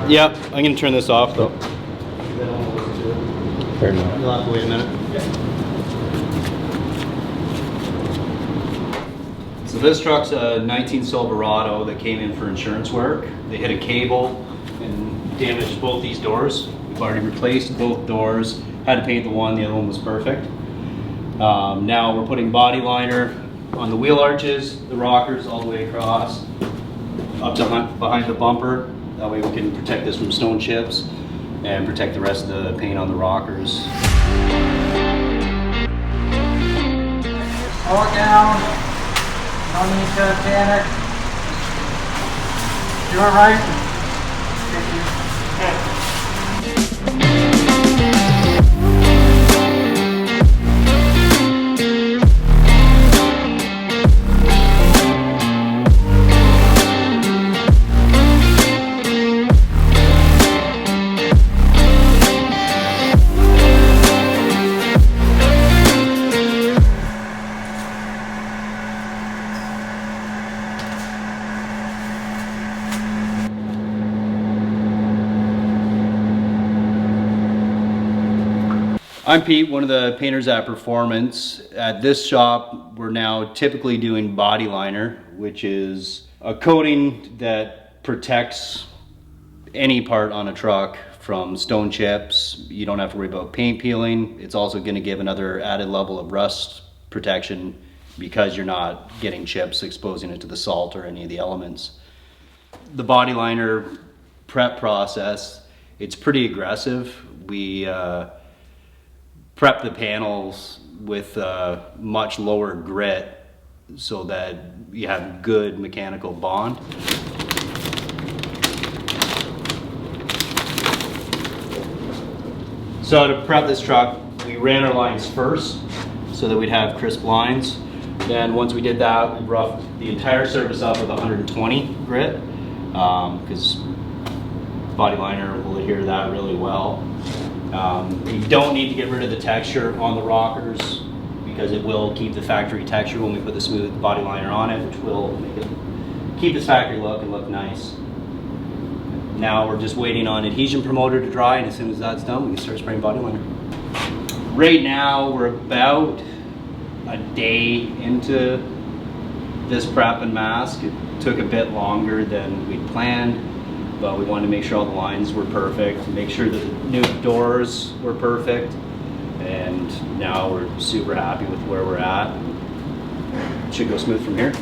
Yep, I'm gonna turn this off though. Fair enough. You'll have to wait a minute. So this truck's a 19 Silverado that came in for insurance work. They hit a cable and damaged both these doors. We've already replaced both doors. Had to paint the one, the other one was perfect. Now we're putting body liner on the wheel arches, the rockers all the way across, up to behind the bumper. That way we can protect this from stone chips and protect the rest of the paint on the rockers. Slow it down. No need to panic. Do it right. I'm Pete, one of the painters at Performance. At this shop, we're now typically doing body liner, which is a coating that protects any part on a truck from stone chips. You don't have to worry about paint peeling. It's also going to give another added level of rust protection because you're not getting chips exposing it to the salt or any of the elements. The body liner prep process, it's pretty aggressive. We prep the panels with much lower grit so that you have good mechanical bond. So to prep this truck, we ran our lines first so that we'd have crisp lines. Then once we did that, we roughed the entire surface up with 120 grit because body liner will adhere to that really well. You don't need to get rid of the texture on the rockers because it will keep the factory texture when we put the smooth body liner on it, which will make it keep its factory look and look nice. Now we're just waiting on adhesion promoter to dry, and as soon as that's done, we can start spraying body liner. Right now, we're about a day into this prep and mask. It took a bit longer than we'd planned, but we wanted to make sure all the lines were perfect, make sure that the new doors were perfect, and now we're super happy with where we're at. It should go smooth from here.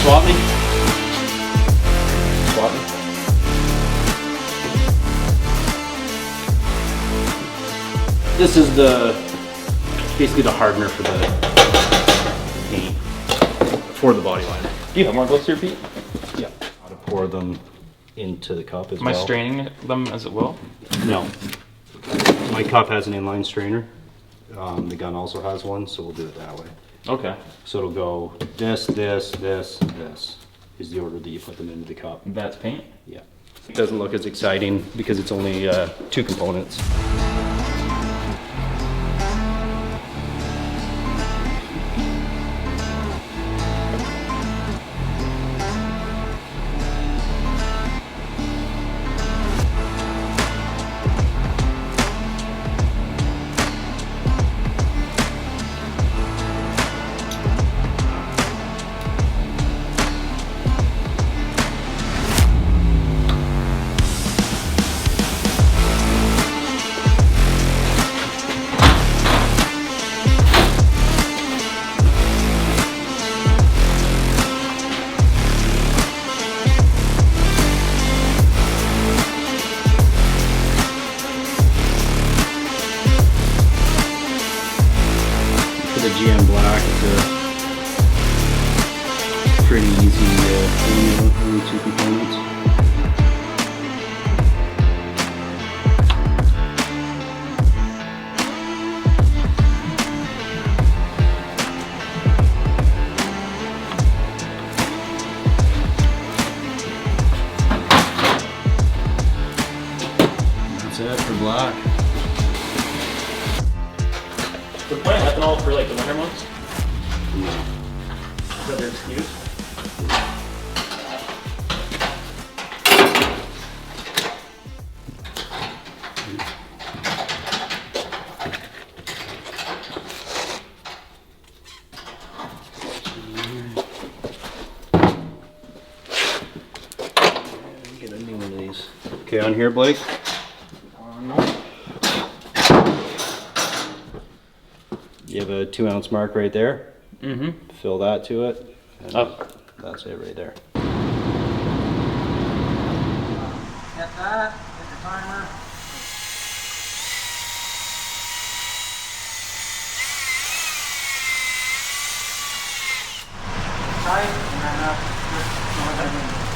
Swap me. Swap me. This is basically the hardener for the paint, for the body liner. Do you have more gloves here, Pete? Yeah. How to pour them into the cup as Am well. I straining them as it will? No. My cup has an inline strainer. The gun also has one, so we'll do it that way. Okay. So it'll go this, this, this, this is the order that you put them into the cup. That's paint? Yeah. It doesn't look as exciting because it's only 2 components. the GM Black. It's a pretty easy formula, only 2 components. That's it for black. We're playing ethanol for like the winter months. Yeah. Is that their excuse? Get a new one of these. Okay, on here, Blake. You have a 2-ounce mark right there. Mm-hmm. Fill that to it. And Up. that's it right there. Get that, get the timer. Tight, and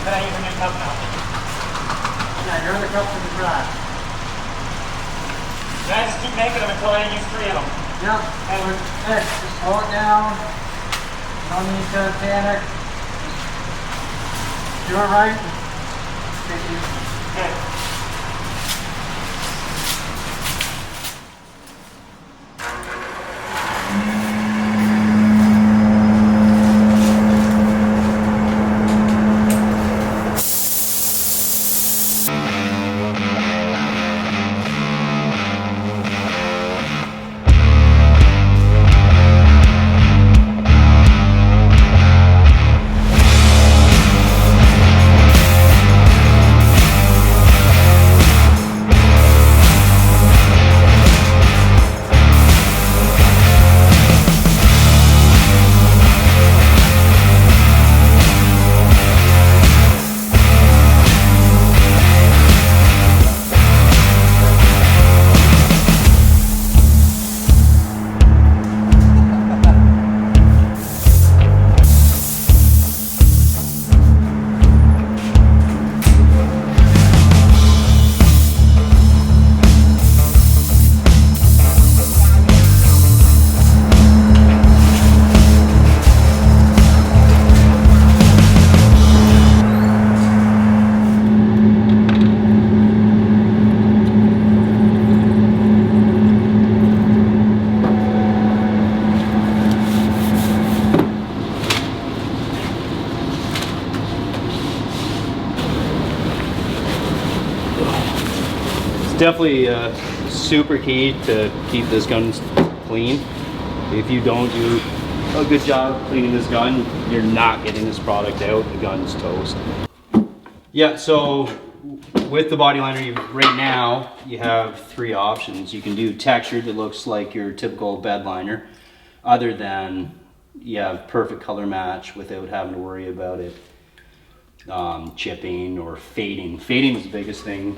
Then I use a new cup now. yeah, you're the cup to the track. Then I just keep making them until I use 3 of them. Yep, and with this, just slow it down. No need to panic. Do it right. Good. Definitely super key to keep this gun clean. If you don't do a good job cleaning this gun, you're not getting this product out. The gun's toast. Yeah, so with the body liner, right now you have 3 options. You can do textured that looks like your typical bed liner, other than you have perfect color match without having to worry about it chipping or fading. Fading is the biggest thing.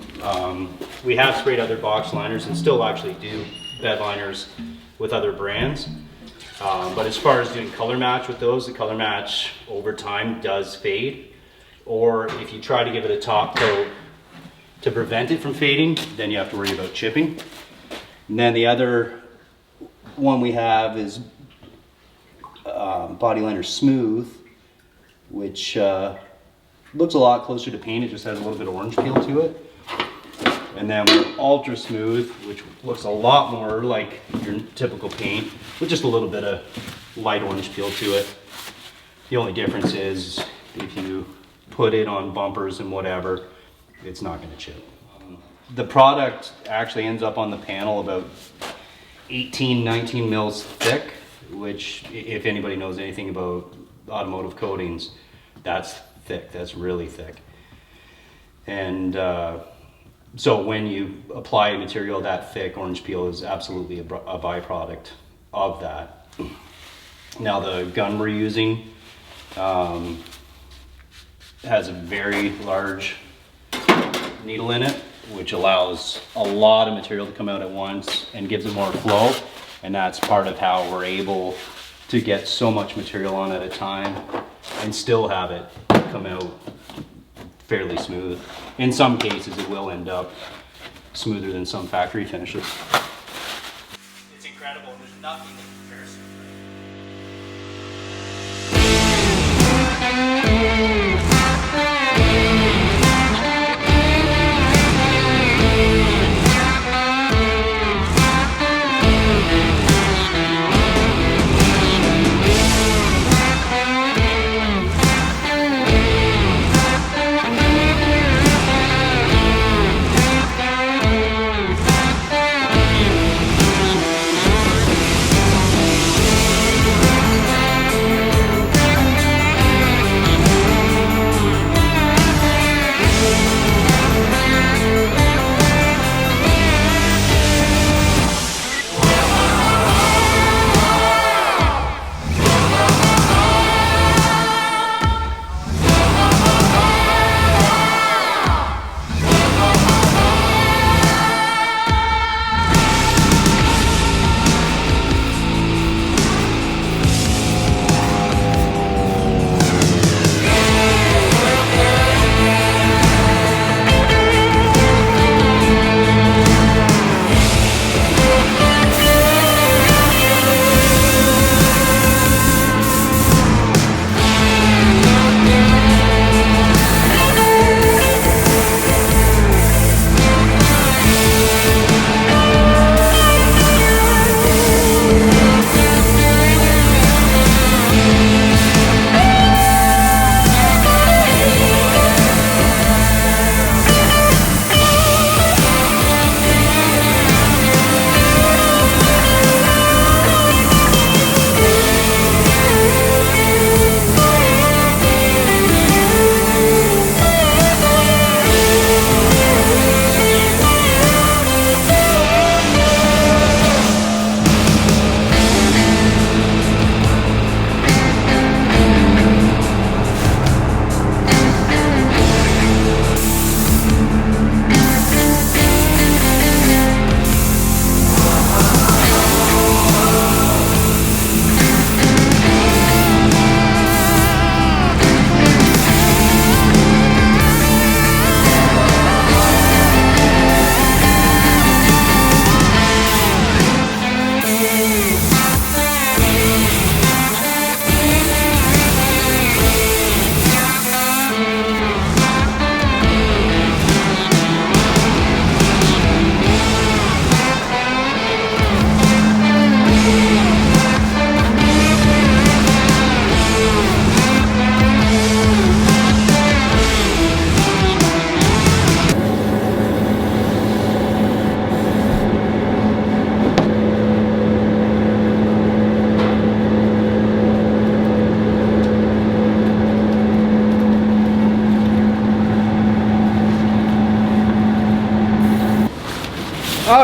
We have sprayed other box liners and still actually do bed liners with other brands. But as far as doing color match with those, the color match over time does fade. Or if you try to give it a top coat to prevent it from fading, then you have to worry about chipping. And then the other one we have is body liner smooth, which looks a lot closer to paint. It just has a little bit of orange peel to it. And then we're ultra smooth, which looks a lot more like your typical paint with just a little bit of light orange peel to it. The only difference is if you put it on bumpers and whatever, it's not going to chip. The product actually ends up on the panel about 18, 19 mils thick, which if anybody knows anything about automotive coatings, that's thick, that's really thick. And so when you apply a material that thick, orange peel is absolutely a byproduct of that. Now the gun we're using has a very large needle in it, which allows a lot of material to come out at once and gives it more flow. And that's part of how we're able to get so much material on at a time and still have it come out fairly smooth. In some cases, it will end up smoother than some factory finishes. It's incredible. There's nothing that compares to it.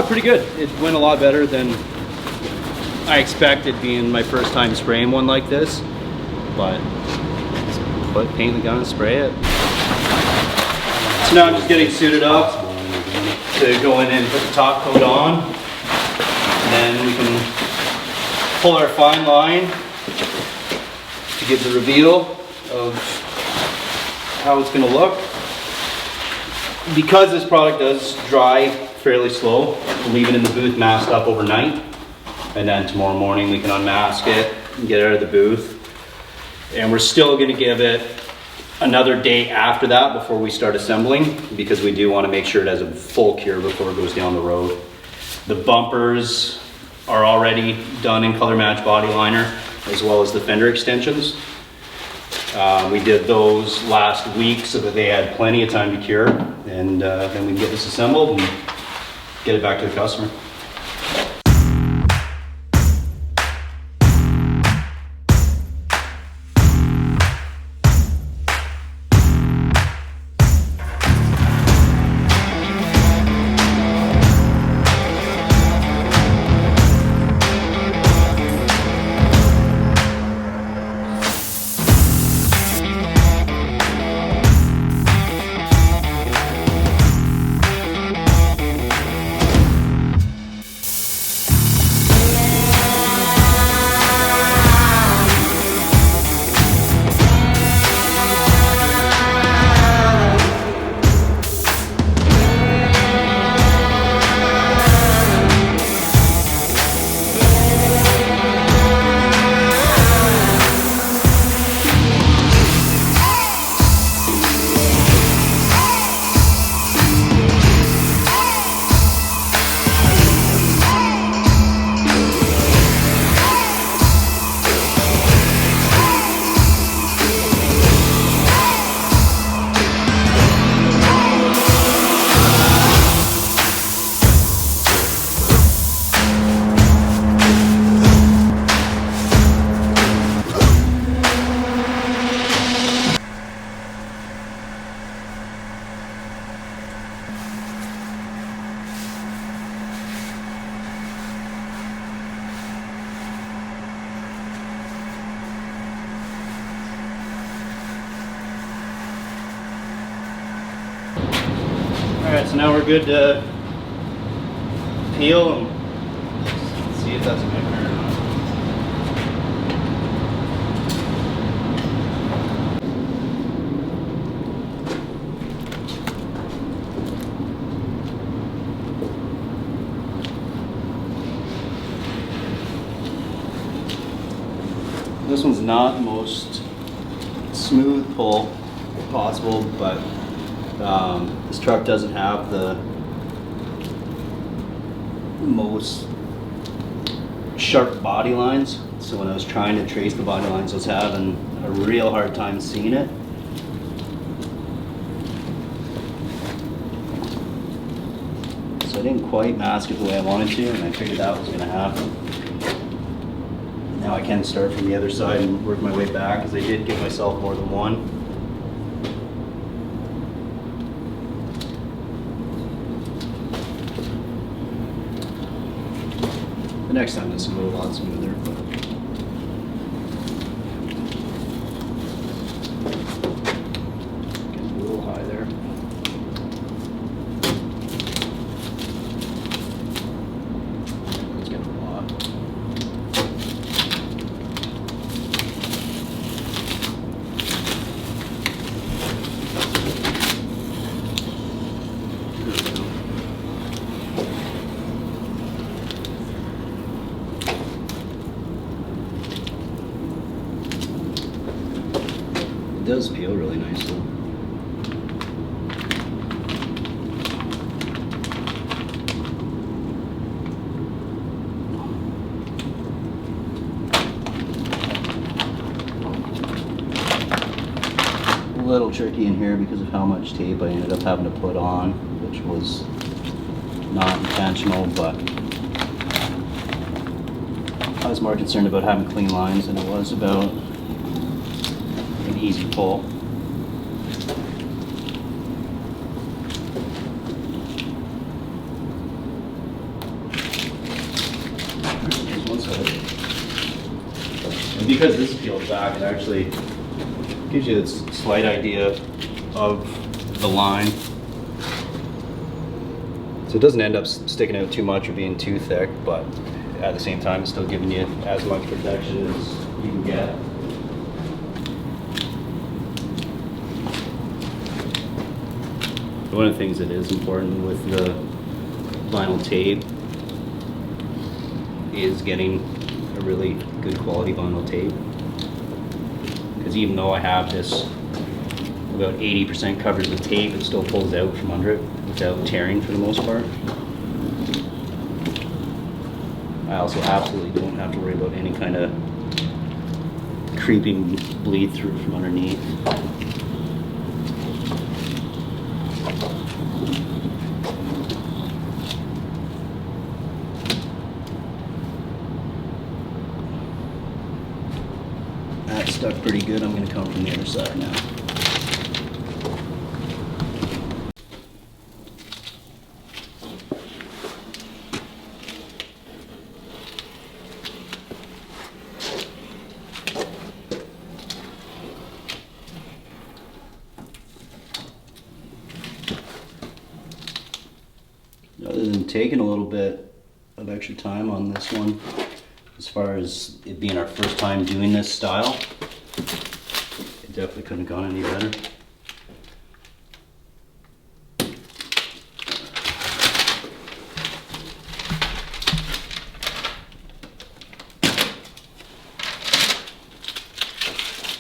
Pretty good. It went a lot better than I expected, being my first time spraying one like this. But just put paint in the gun and spray it. So now I'm just getting suited up to go in and put the top coat on. And then we can pull our fine line to give the reveal of how it's going to look. Because this product does dry fairly slow, we'll leave it in the booth masked up overnight, and then tomorrow morning we can unmask it and get it out of the booth. And we're still going to give it another day after that before we start assembling, because we do want to make sure it has a full cure before it goes down the road. The bumpers are already done in color match body liner, as well as the fender extensions. We did those last week so that they had plenty of time to cure, and then we can get this assembled and get it back to the customer. Alright, so now we're good to peel and see if that's a good or not. This one's not the most smooth pull possible, but this truck doesn't have the most sharp body lines. So when I was trying to trace the body lines, I was having a real hard time seeing it. So I didn't quite mask it the way I wanted to, and I figured that was going to happen. Now I can start from the other side and work my way back, because I did give myself more than one. The next time this will go a lot smoother. Getting a little high there. It's getting a lot. It does peel really nice though. A little tricky in here because of how much tape I ended up having to put on, which was not intentional, but I was more concerned about having clean lines than it was about an easy pull. Here's one side. And because this is peeled back, it actually gives you this slight idea of the line. So it doesn't end up sticking out too much or being too thick, but at the same time, it's still giving you as much protection as you can get. One of the things that is important with the vinyl tape is getting a really good quality vinyl tape. Because even though I have this about 80% covers with tape, it still pulls out from under it without tearing for the most part. I also absolutely don't have to worry about any kind of creeping bleed through from underneath. That stuck pretty good. I'm going to come from the other side now. Other than taking a little bit of extra time on this one, as far as it being our first time doing this style, it definitely couldn't have gone any better.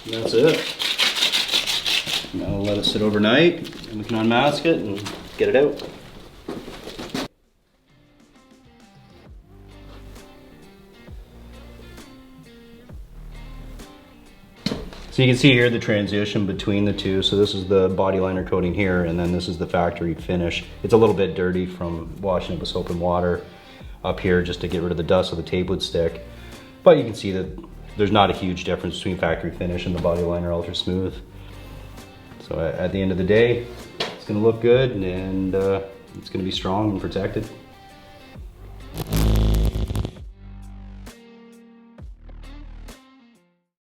And that's it. Now we'll let it sit overnight and we can unmask it and get it out. So you can see here the transition between the two. So this is the body liner coating here, and then this is the factory finish. It's a little bit dirty from washing it with soap and water up here just to get rid of the dust so the tape would stick. But you can see that there's not a huge difference between factory finish and the body liner ultra smooth. So at the end of the day, it's gonna look good and it's gonna be strong and protected.